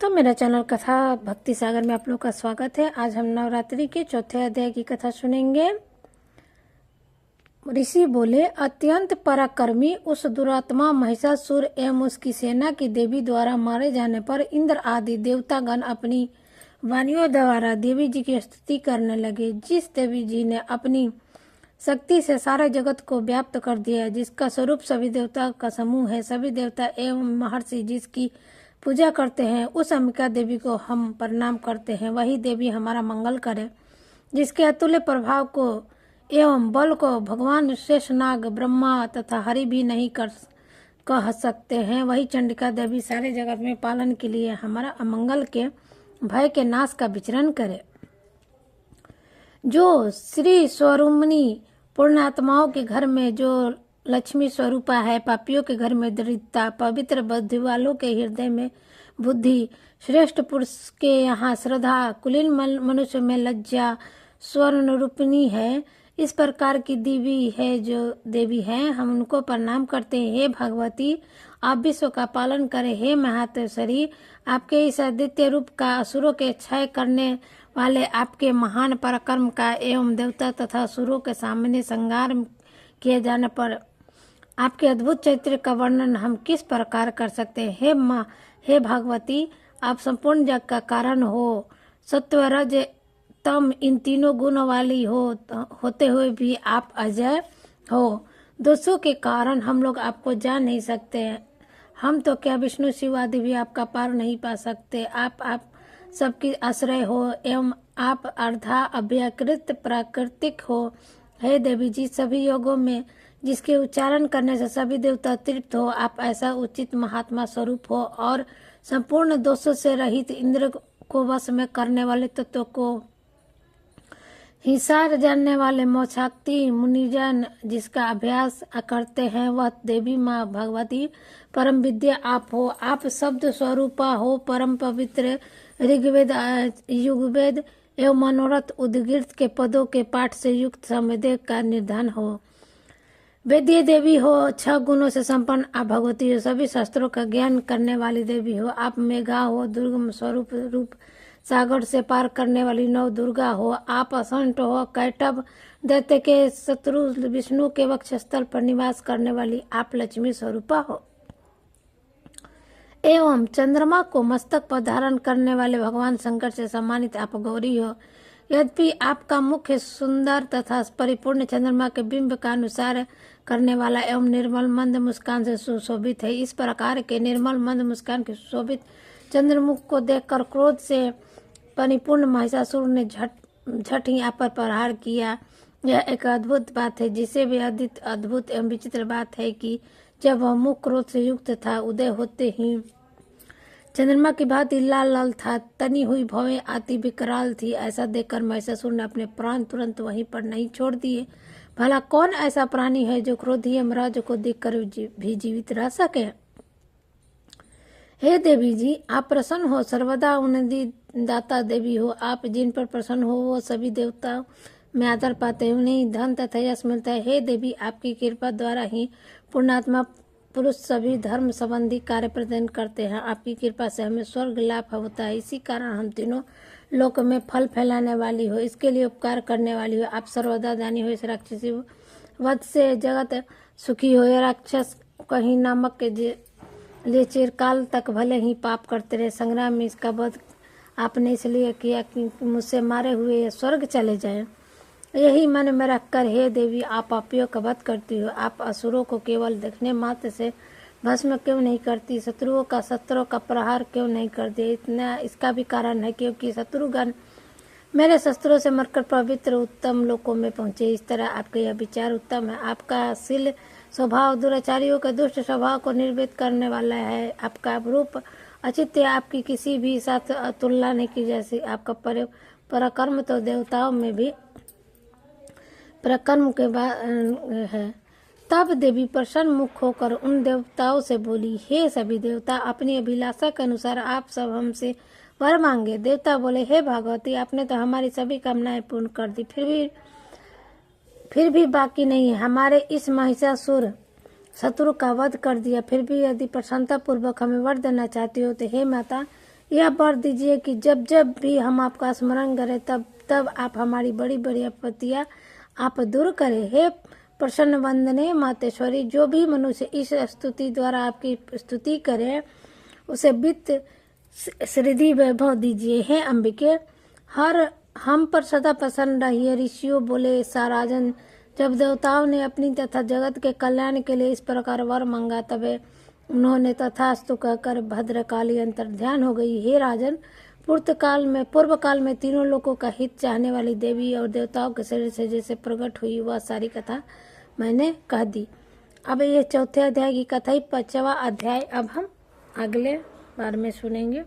दोस्तों, मेरा चैनल कथा भक्ति सागर में आप लोग का स्वागत है। आज हम नवरात्रि के चौथे अध्याय की कथा सुनेंगे। ऋषि बोले, अत्यंत पराक्रमी उस दुरात्मा महिषासुर एवं उसकी सेना की देवी द्वारा मारे जाने पर इंद्र आदि देवतागण अपनी वाणियों द्वारा देवी जी की स्तुति करने लगे। जिस देवी जी ने अपनी शक्ति से सारे जगत को व्याप्त कर दिया, जिसका स्वरूप सभी देवता का समूह है, सभी देवता एवं महर्षि जिसकी पूजा करते हैं, उस अंबिका देवी को हम प्रणाम करते हैं। वही देवी हमारा मंगल करे। जिसके अतुल्य प्रभाव को एवं बल को भगवान शेषनाग, ब्रह्मा तथा हरि भी नहीं कह सकते हैं, वही चंडिका देवी सारे जगत में पालन के लिए हमारा अमंगल के भय के नाश का विचरण करे। जो श्री स्वरूपनी पूर्णात्माओं के घर में जो लक्ष्मी स्वरूपा है, पापियों के घर में दरिद्रता, पवित्र बुद्धि वालों के हृदय में बुद्धि, श्रेष्ठ पुरुष के यहाँ श्रद्धा, कुलीन मनुष्य में लज्जा, स्वर्ण रूपिणी है, इस प्रकार की देवी है जो देवी है, हम उनको प्रणाम करते हैं। हे भगवती, आप विश्व का पालन करें। हे महातेश्वरी, आपके इस अद्वितीय रूप का असुरों के क्षय करने वाले आपके महान पराक्रम का एवं देवता तथा असुरों के सामने संहार किए जाने पर आपके अद्भुत चरित्र का वर्णन हम किस प्रकार कर सकते हैं। हे भगवती, आप संपूर्ण जग का कारण हो, सत्व रज तम इन तीनों गुणों वाली होते हुए भी आप अजय हो। दोषों के कारण हम लोग आपको जान नहीं सकते। हम तो क्या विष्णु शिव आदि भी आपका पार नहीं पा सकते। आप सबकी आश्रय हो एवं आप अर्धा अव्याकृत प्राकृतिक हो। हे देवी जी, सभी योगों में जिसके उच्चारण करने से सभी देवता तृप्त हो, आप ऐसा उचित महात्मा स्वरूप हो और संपूर्ण दोषों से रहित इंद्र को वश में करने वाले तत्व को हिसार जानने वाले मोक्षाक्ति मुनिजन जिसका अभ्यास करते हैं, वह देवी माँ भगवती परम विद्या आप हो। आप शब्द स्वरूपा हो, परम पवित्र ऋग्वेद, युगवेद एवं मनोरथ उद्गीत के पदों के पाठ से युक्त संवेद का निर्धान हो। वेद्य देवी हो, 6 गुणों से संपन्न आप भगवती हो। सभी शास्त्रों का ज्ञान करने वाली देवी हो। आप मेघा हो, दुर्गम स्वरूप रूप सागर से पार करने वाली नव दुर्गा हो। आप असंट हो, कैटभ दैत्य के शत्रु विष्णु के वक्षस्थल पर निवास करने वाली आप लक्ष्मी स्वरूपा हो। एवं चंद्रमा को मस्तक पर धारण करने वाले भगवान शंकर से सम्मानित आप गौरी हो। यद्यपि आपका मुख्य सुंदर तथा परिपूर्ण चंद्रमा के बिंब का अनुसार करने वाला एवं निर्मल मंद मुस्कान से सुशोभित है, इस प्रकार के निर्मल मंद मुस्कान के सुशोभित चंद्रमुख को देखकर क्रोध से परिपूर्ण महिषासुर ने झट ही आप पर प्रहार किया। यह एक अद्भुत बात है, जिसे भी अद्भुत एवं विचित्र बात है कि जब वह मुख क्रोध से युक्त था, उदय होते ही चंद्रमा की भांति लाल लाल था, तनी हुई भवें आती विकराल थी। ऐसा देखकर महिषासुर ने अपने प्राण तुरंत वहीं पर नहीं छोड़ दिए। भला कौन ऐसा प्राणी है जो क्रोधी यमराज को देखकर भी जीवित रह सके। हे देवी जी, आप प्रसन्न हो, सर्वदा उन्नति दाता देवी हो। आप जिन पर प्रसन्न हो वो सभी देवताओं में आदर पाते हैं, उन्हें धन तथा यश मिलता है। हे देवी, आपकी कृपा द्वारा ही पुण्यात्मा पुरुष सभी धर्म संबंधी कार्य प्रदान करते हैं। आपकी कृपा से हमें स्वर्ग लाभ होता है। इसी कारण हम तीनों लोक में फल फैलाने वाली हो, इसके लिए उपकार करने वाली हो। आप सर्वदा दानी हो। इस राक्षसी वध से जगत सुखी हो। राक्षस कहीं नामक के लिए चिरकाल तक भले ही पाप करते रहे, संग्राम में इसका वध आपने इसलिए किया कि मुझसे मारे हुए स्वर्ग चले जाएं। यही मन में रखकर हे देवी, आप पापियों का वध करती हो। आप असुरों को केवल देखने मात्र से भस्म क्यों नहीं करती, शत्रुओं का शस्त्रों का प्रहार क्यों नहीं करती। इतना इसका भी कारण है क्योंकि शत्रुगण मेरे शस्त्रों से मरकर पवित्र उत्तम लोकों में पहुंचे। इस तरह आपके यह विचार उत्तम है। आपका शील स्वभाव दुराचारियों के दुष्ट स्वभाव को निर्भीत करने वाला है। आपका रूप अचित्य, आपकी किसी भी साथ तुलना नहीं की जैसी। आपका पराक्रम तो देवताओं में भी पराक्रम के बाद है। तब देवी प्रसन्न मुख होकर उन देवताओं से बोली, हे सभी देवता, अपनी अभिलाषा के अनुसार आप सब हमसे वर मांगे। देवता बोले, हे भगवती, आपने तो हमारी सभी कामनाएं पूर्ण कर दी, फिर भी बाकी नहीं है। हमारे इस महिषासुर शत्रु का वध कर दिया, फिर भी यदि प्रसन्नता पूर्वक हमें वर देना चाहती हो तो हे माता, यह वर दीजिए कि जब जब भी हम आपका स्मरण करें तब तब आप हमारी बड़ी बड़ी आपत्तियां आप दूर करें। हे प्रसन्न वंदने मातेश्वरी, जो भी मनुष्य इस स्तुति द्वारा आपकी स्तुति करे उसे वित्त श्रीधि वैभव दीजिए। हे अंबिके, हर हम पर सदा प्रसन्न रहिए। ऋषियों बोले, साराजन, जब देवताओं ने अपनी तथा जगत के कल्याण के लिए इस प्रकार वर मांगा तबे उन्होंने तथास्तु कहकर भद्रकाली अंतर्ध्यान हो गई। हे राजन, पूर्व काल में तीनों लोगों का हित चाहने वाली देवी और देवताओं के शरीर से जैसे प्रकट हुई वह सारी कथा मैंने कह दी। अब ये चौथे अध्याय की कथा ही 5वां अध्याय अब हम अगले बार में सुनेंगे।